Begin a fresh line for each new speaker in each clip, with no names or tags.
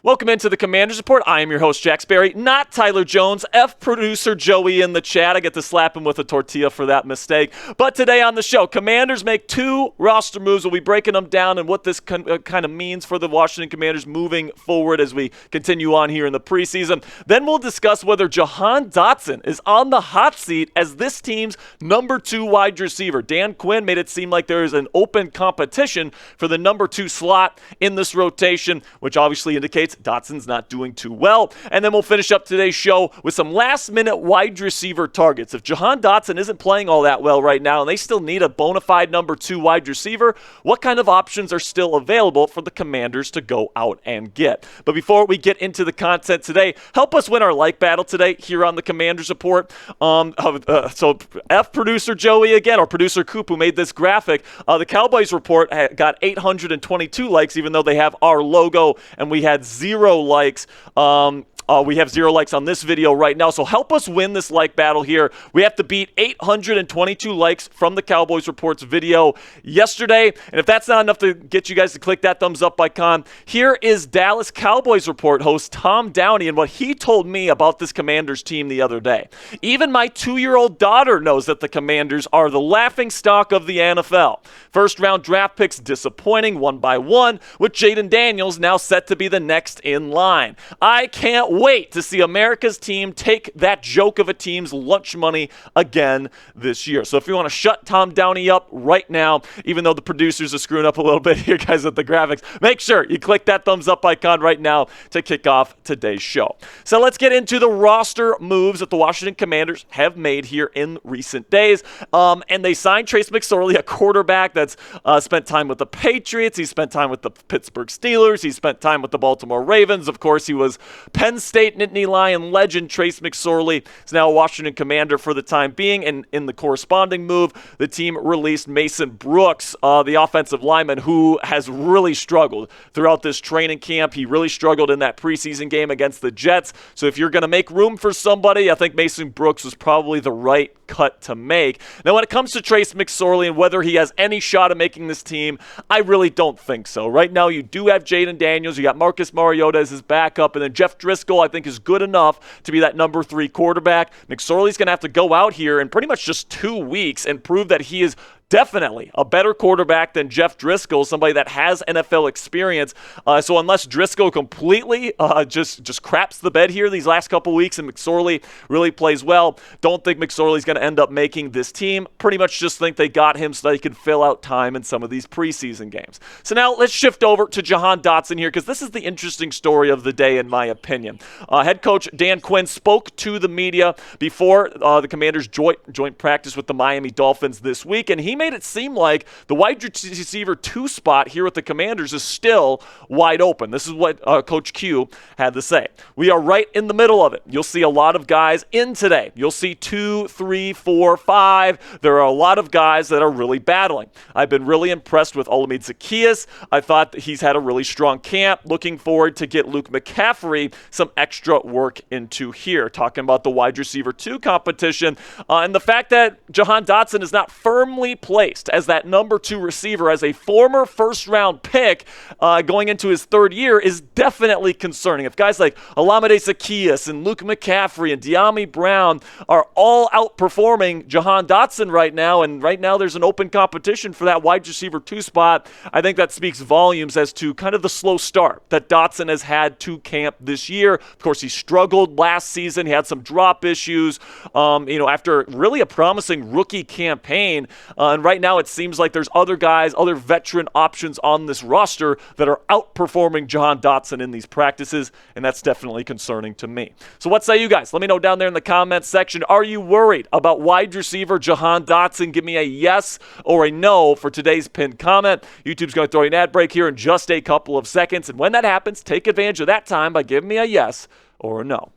Welcome into the Commanders Report. I am your host, Jack Sperry, not Tyler Jones. F producer Joey in the chat. I get to slap him with a tortilla for that mistake. But today on the show, Commanders make 2 roster moves. We'll be breaking them down and what this kind of means for the Washington Commanders moving forward as we continue on here in the preseason. Then we'll discuss whether Jahan Dotson is on the hot seat as this team's number 2 wide receiver. Dan Quinn made it seem like there is an open competition for the number 2 slot in this rotation, which obviously indicates Dotson's not doing too well. And then we'll finish up today's show with some last-minute wide receiver targets. If Jahan Dotson isn't playing all that well right now and they still need a bona fide number 2 wide receiver, what kind of options are still available for the Commanders to go out and get? But before we get into the content today, help us win our like battle today here on the Commanders Report. So F producer Joey again, or producer Coop, who made this graphic. The Cowboys Report got 822 likes, even though they have our logo, and we had 0 likes. We have 0 likes on this video right now, so help us win this like battle here. We have to beat 822 likes from the Cowboys Report's video yesterday, and if that's not enough to get you guys to click that thumbs up icon, here is Dallas Cowboys Report host Tom Downey and what he told me about this Commanders team the other day. Even my 2-year-old daughter knows that the Commanders are the laughingstock of the NFL. First-round draft picks disappointing one by one, with Jaden Daniels now set to be the next in line. I can't wait to see America's team take that joke of a team's lunch money again this year. So if you want to shut Tom Downey up right now, even though the producers are screwing up a little bit here, guys, at the graphics, make sure you click that thumbs up icon right now to kick off today's show. So let's get into the roster moves that the Washington Commanders have made here in recent days. And they signed Trace McSorley, a quarterback that's spent time with the Patriots. He spent time with the Pittsburgh Steelers. He spent time with the Baltimore Ravens. Of course, he was Penn State Nittany Lion legend Trace McSorley is now a Washington Commander for the time being, and in the corresponding move, the team released Mason Brooks, the offensive lineman, who has really struggled throughout this training camp. He really struggled in that preseason game against the Jets, so if you're going to make room for somebody, I think Mason Brooks was probably the right cut to make. Now, when it comes to Trace McSorley and whether he has any shot of making this team, I really don't think so. Right now, you do have Jaden Daniels, you got Marcus Mariota as his backup, and then Jeff Driscoll, I think, is good enough to be that number 3 quarterback. McSorley's going to have to go out here in pretty much just 2 weeks and prove that he is definitely a better quarterback than Jeff Driscoll, somebody that has NFL experience. So unless Driscoll completely just craps the bed here these last couple weeks and McSorley really plays well, don't think McSorley's going to end up making this team. Pretty much just think they got him so they can fill out time in some of these preseason games. So now let's shift over to Jahan Dotson here, because this is the interesting story of the day in my opinion. Head coach Dan Quinn spoke to the media before the Commanders' joint practice with the Miami Dolphins this week, and he made it seem like the wide receiver 2 spot here with the Commanders is still wide open. This is what Coach Q had to say. We are right in the middle of it. You'll see a lot of guys in today. You'll see 2, 3, 4, 5. There are a lot of guys that are really battling. I've been really impressed with Olamide Zaccheaus. I thought that he's had a really strong camp. Looking forward to get Luke McCaffrey some extra work into here. Talking about the wide receiver 2 competition and the fact that Jahan Dotson is not firmly placed as that number 2 receiver as a former first-round pick going into his 3rd year is definitely concerning. If guys like Olamide Zaccheaus and Luke McCaffrey and De'Ami Brown are all outperforming Jahan Dotson right now, and right now there's an open competition for that wide receiver 2 spot, I think that speaks volumes as to kind of the slow start that Dotson has had to camp this year. Of course, he struggled last season. He had some drop issues, after really a promising rookie campaign. And right now it seems like there's other guys, other veteran options on this roster that are outperforming Jahan Dotson in these practices, and that's definitely concerning to me. So what say you guys? Let me know down there in the comments section. Are you worried about wide receiver Jahan Dotson? Give me a yes or a no for today's pinned comment. YouTube's going to throw you an ad break here in just a couple of seconds, and when that happens, take advantage of that time by giving me a yes or a no.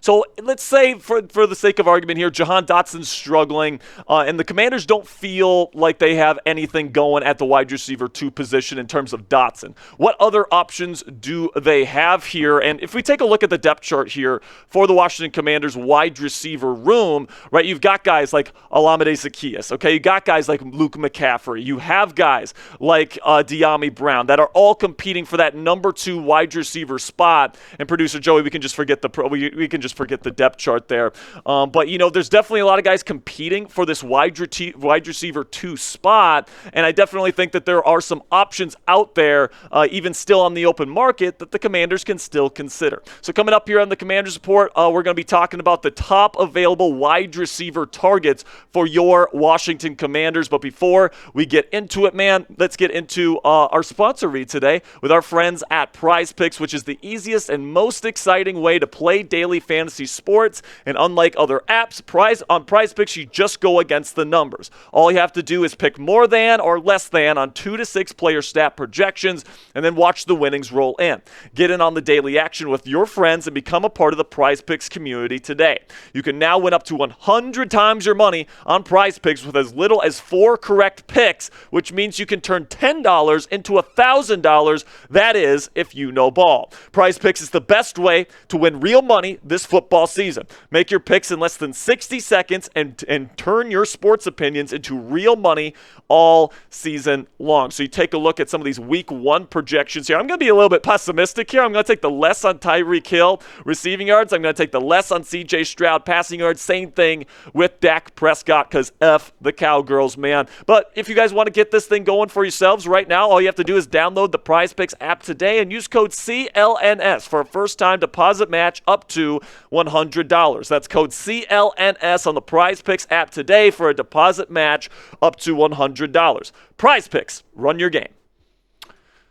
So let's say, for the sake of argument here, Jahan Dotson's struggling, and the Commanders don't feel like they have anything going at the wide receiver 2 position in terms of Dotson. What other options do they have here? And if we take a look at the depth chart here for the Washington Commanders wide receiver room, right, you've got guys like Olamide Zaccheaus, okay? You got guys like Luke McCaffrey. You have guys like De'Ami Brown that are all competing for that number 2 wide receiver spot. And producer Joey, we can just forget the depth chart there. But there's definitely a lot of guys competing for this wide receiver 2 spot, and I definitely think that there are some options out there, even still on the open market, that the Commanders can still consider. So coming up here on the Commanders Report, we're going to be talking about the top available wide receiver targets for your Washington Commanders. But before we get into it, man, let's get into our sponsor read today with our friends at Prize Picks, which is the easiest and most exciting way to play daily fantasy sports. And unlike other apps, on Prize Picks, you just go against the numbers. All you have to do is pick more than or less than on 2 to 6 player stat projections, and then watch the winnings roll in. Get in on the daily action with your friends and become a part of the Prize Picks community today. You can now win up to 100 times your money on Prize Picks with as little as 4 correct picks, which means you can turn $10 into $1,000. That is, if you know ball. Prize Picks is the best way to win real money this football season. Make your picks in less than 60 seconds and turn your sports opinions into real money all season long. So you take a look at some of these week 1 projections here. I'm going to be a little bit pessimistic here. I'm going to take the less on Tyreek Hill receiving yards. I'm going to take the less on CJ Stroud passing yards. Same thing with Dak Prescott, because F the Cowgirls, man. But if you guys want to get this thing going for yourselves right now, all you have to do is download the Prize Picks app today and use code CLNS for a first-time deposit match up to $100. That's code CLNS on the Prize Picks app today for a deposit match up to $100. Prize Picks, run your game.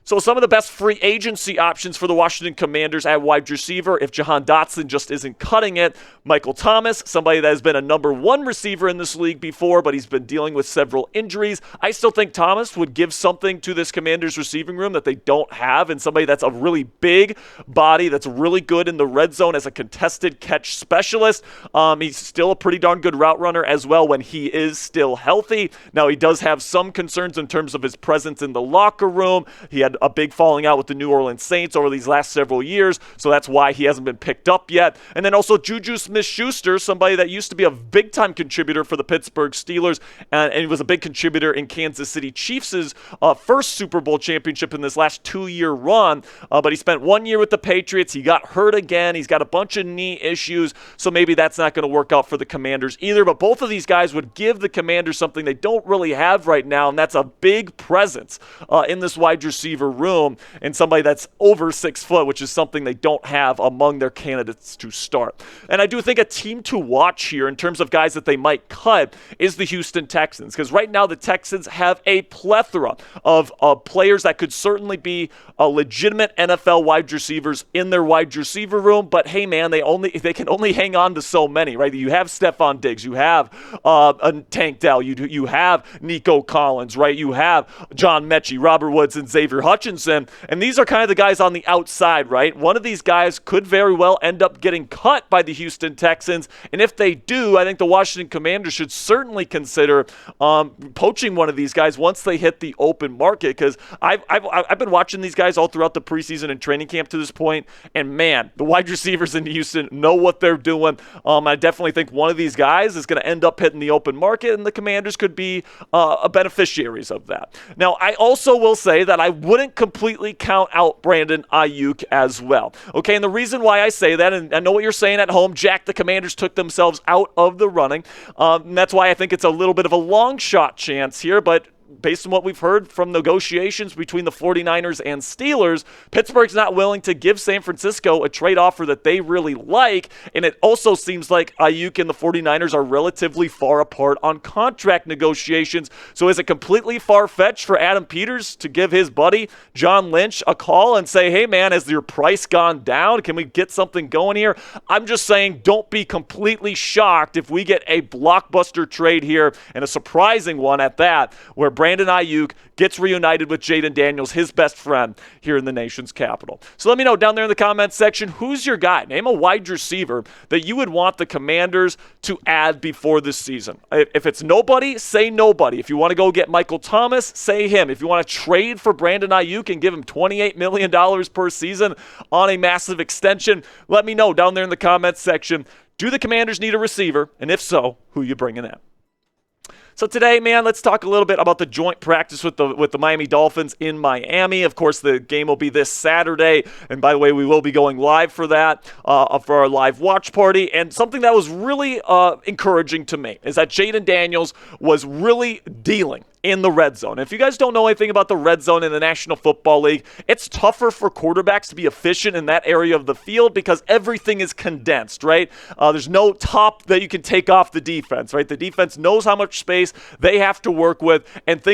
So some of the best free agency options for the Washington Commanders at wide receiver, if Jahan Dotson just isn't cutting it. Michael Thomas, somebody that has been a number 1 receiver in this league before, but he's been dealing with several injuries. I still think Thomas would give something to this Commanders receiving room that they don't have, and somebody that's a really big body, that's really good in the red zone as a contested catch specialist. He's still a pretty darn good route runner as well when he is still healthy. Now, he does have some concerns in terms of his presence in the locker room. He had a big falling out with the New Orleans Saints over these last several years, so that's why he hasn't been picked up yet. And then also Juju Smith-Schuster, somebody that used to be a big-time contributor for the Pittsburgh Steelers, and he was a big contributor in Kansas City Chiefs' first Super Bowl championship in this last 2-year run, but he spent 1 year with the Patriots. He got hurt again. He's got a bunch of knee issues, so maybe that's not going to work out for the Commanders either, but both of these guys would give the Commanders something they don't really have right now, and that's a big presence in this wide receiver room, and somebody that's over 6 foot, which is something they don't have among their candidates to start. And I do think a team to watch here in terms of guys that they might cut is the Houston Texans, because right now the Texans have a plethora of players that could certainly be legitimate NFL wide receivers in their wide receiver room, but hey man, they can only hang on to so many, right? You have Stephon Diggs, you have Tank Dell, you have Nico Collins, right? You have John Mechie, Robert Woods, and Xavier Hutchinson, and these are kind of the guys on the outside, right? One of these guys could very well end up getting cut by the Houston Texans, and if they do, I think the Washington Commanders should certainly consider poaching one of these guys once they hit the open market, because I've been watching these guys all throughout the preseason and training camp to this point, and man, the wide receivers in Houston know what they're doing. I definitely think one of these guys is going to end up hitting the open market, and the Commanders could be beneficiaries of that. Now, I also will say that I wouldn't completely count out Brandon Ayuk as well. Okay, and the reason why I say that, and I know what you're saying at home, Jack, the Commanders took themselves out of the running, and that's why I think it's a little bit of a long shot chance here, but based on what we've heard from negotiations between the 49ers and Steelers, Pittsburgh's not willing to give San Francisco a trade offer that they really like, and it also seems like Ayuk and the 49ers are relatively far apart on contract negotiations. So is it completely far-fetched for Adam Peters to give his buddy John Lynch a call and say, hey man, has your price gone down? Can we get something going here? I'm just saying, don't be completely shocked if we get a blockbuster trade here, and a surprising one at that, where Brandon Ayuk gets reunited with Jaden Daniels, his best friend here in the nation's capital. So let me know down there in the comments section, who's your guy? Name a wide receiver that you would want the Commanders to add before this season. If it's nobody, say nobody. If you want to go get Michael Thomas, say him. If you want to trade for Brandon Ayuk and give him $28 million per season on a massive extension, let me know down there in the comments section. Do the Commanders need a receiver? And if so, who you bringing in? So today, man, let's talk a little bit about the joint practice with the Miami Dolphins in Miami. Of course, the game will be this Saturday, and by the way, we will be going live for that, for our live watch party. And something that was really encouraging to me is that Jaden Daniels was really dealing in the red zone. If you guys don't know anything about the red zone in the National Football League, it's tougher for quarterbacks to be efficient in that area of the field because everything is condensed, right? There's no top that you can take off the defense, right? The defense knows how much space they have to work with, and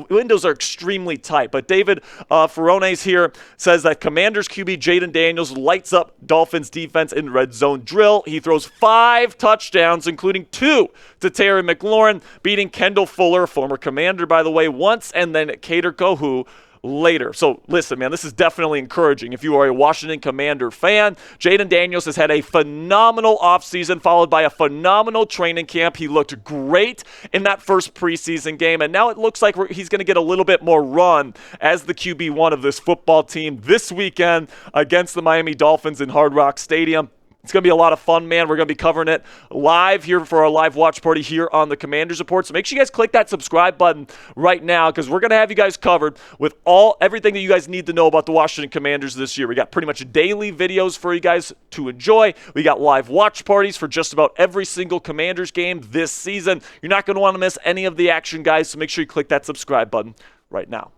windows are extremely tight. But David Ferrones here says that Commanders QB Jaden Daniels lights up Dolphins defense in red zone drill. He throws 5 touchdowns, including 2 to Terry McLaurin, beating Kendall Fuller, former Commander, by the way, once, and then Kader Kohu later. So listen, man, this is definitely encouraging. If you are a Washington Commander fan, Jaden Daniels has had a phenomenal offseason followed by a phenomenal training camp. He looked great in that first preseason game, and now it looks like he's going to get a little bit more run as the QB1 of this football team this weekend against the Miami Dolphins in Hard Rock Stadium. It's going to be a lot of fun, man. We're going to be covering it live here for our live watch party here on the Commanders Report. So make sure you guys click that subscribe button right now because we're going to have you guys covered with everything that you guys need to know about the Washington Commanders this year. We got pretty much daily videos for you guys to enjoy. We got live watch parties for just about every single Commanders game this season. You're not going to want to miss any of the action, guys, so make sure you click that subscribe button right now.